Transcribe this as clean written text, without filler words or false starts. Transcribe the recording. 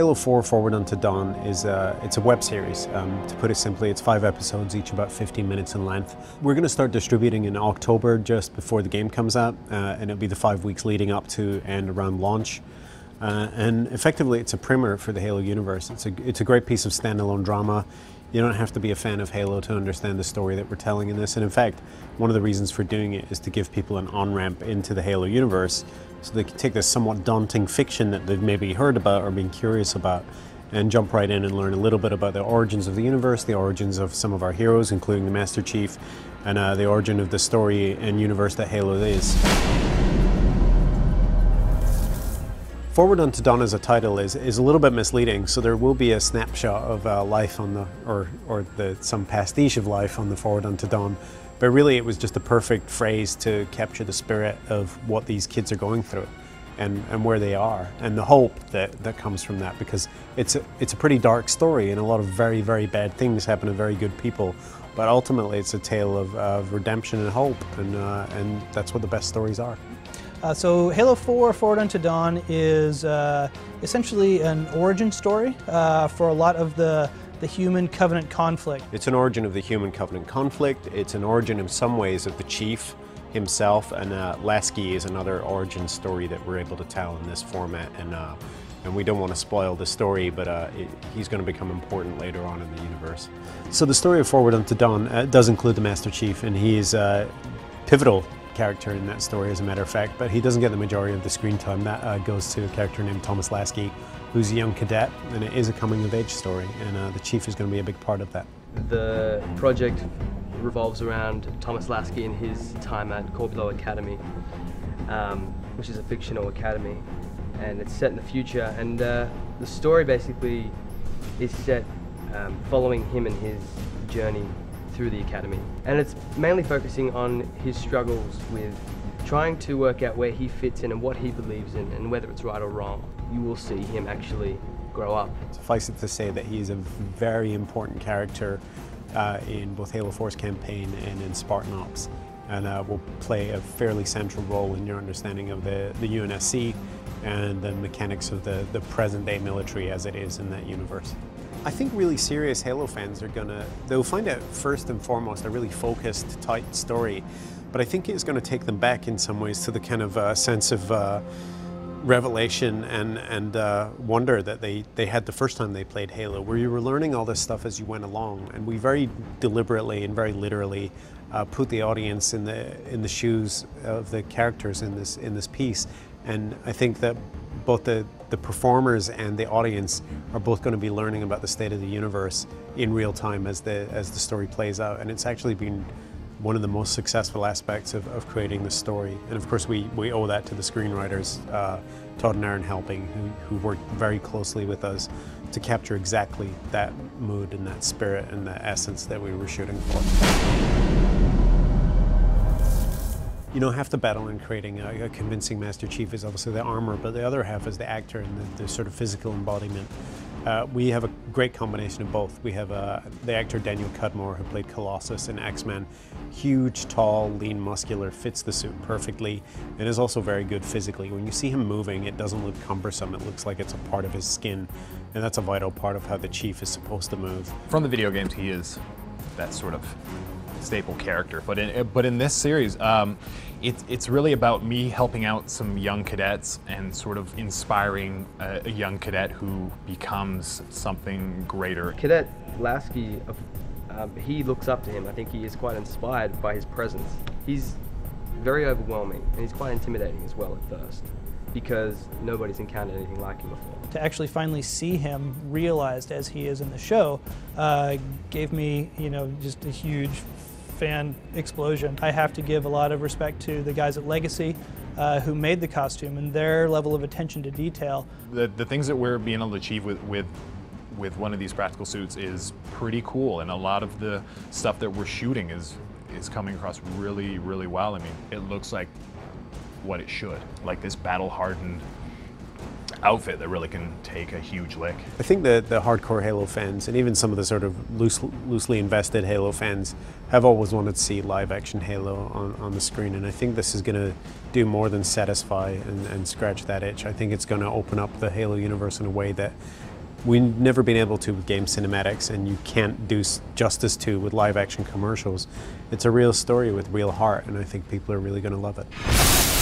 Halo 4 Forward Unto Dawn is it's a web series. To put it simply, it's 5 episodes, each about 15 minutes in length. We're going to start distributing in October, just before the game comes out, and it'll be the 5 weeks leading up to and around launch. And effectively, it's a primer for the Halo universe. It's a great piece of standalone drama. You don't have to be a fan of Halo to understand the story that we're telling in this. And in fact, one of the reasons for doing it is to give people an on-ramp into the Halo universe, so they can take this somewhat daunting fiction that they've maybe heard about or been curious about and jump right in and learn a little bit about the origins of the universe, the origins of some of our heroes, including the Master Chief, and the origin of the story and universe that Halo is. Forward Unto Dawn as a title is a little bit misleading, so there will be a snapshot of life on the, some pastiche of life on the Forward Unto Dawn, but really it was just a perfect phrase to capture the spirit of what these kids are going through and where they are, and the hope that comes from that, because it's a pretty dark story and a lot of very, very bad things happen to very good people, but ultimately it's a tale of redemption and hope, and that's what the best stories are. So Halo 4 Forward Unto Dawn is essentially an origin story for a lot of the human Covenant conflict. It's an origin of the human Covenant conflict. It's an origin in some ways of the Chief himself, and Lasky is another origin story that we're able to tell in this format. And we don't want to spoil the story, but he's going to become important later on in the universe. So the story of Forward Unto Dawn does include the Master Chief, and he is pivotal character in that story, as a matter of fact, but he doesn't get the majority of the screen time. That goes to a character named Thomas Lasky, who's a young cadet, and it is a coming-of-age story, and the Chief is going to be a big part of that. The project revolves around Thomas Lasky and his time at Corbulo Academy, which is a fictional academy, and it's set in the future, and the story basically is set following him and his journey through the academy, and it's mainly focusing on his struggles with trying to work out where he fits in and what he believes in and whether it's right or wrong. You will see him actually grow up. Suffice it to say that he's a very important character in both Halo 4's campaign and in Spartan Ops, and will play a fairly central role in your understanding of the UNSC and the mechanics of the present-day military as it is in that universe. I think really serious Halo fans they'll find it first and foremost a really focused, tight story, but I think it's going to take them back in some ways to the kind of sense of revelation and wonder that they had the first time they played Halo, where you were learning all this stuff as you went along, and we very deliberately and very literally put the audience in the shoes of the characters in this piece, and I think that both the performers and the audience are both going to be learning about the state of the universe in real time as the story plays out, and it's actually been one of the most successful aspects of creating the story. And of course we owe that to the screenwriters, Todd and Aaron Helping, who worked very closely with us to capture exactly that mood and that spirit and the essence that we were shooting for. You know, half the battle in creating a convincing Master Chief is obviously the armor, but the other half is the actor and the sort of physical embodiment. We have a great combination of both. We have the actor Daniel Cudmore, who played Colossus in X-Men. Huge, tall, lean, muscular, fits the suit perfectly, and is also very good physically. When you see him moving, it doesn't look cumbersome. It looks like it's a part of his skin, and that's a vital part of how the Chief is supposed to move. From the video games, he is that sort of staple character, but in this series, it's really about me helping out some young cadets and sort of inspiring a young cadet who becomes something greater. Cadet Lasky, he looks up to him. I think he is quite inspired by his presence. He's very overwhelming, and he's quite intimidating as well at first, because nobody's encountered anything like him before. To actually finally see him realized as he is in the show gave me, just a huge fan explosion. I have to give a lot of respect to the guys at Legacy who made the costume and their level of attention to detail. The things that we're being able to achieve with one of these practical suits is pretty cool, and a lot of the stuff that we're shooting is coming across really, really well. I mean, it looks like what it should, like this battle-hardened outfit that really can take a huge lick. I think that the hardcore Halo fans, and even some of the sort of loosely invested Halo fans, have always wanted to see live-action Halo on the screen, and I think this is going to do more than satisfy and scratch that itch. I think it's going to open up the Halo universe in a way that we've never been able to with game cinematics, and you can't do justice to with live action commercials. It's a real story with real heart, and I think people are really going to love it.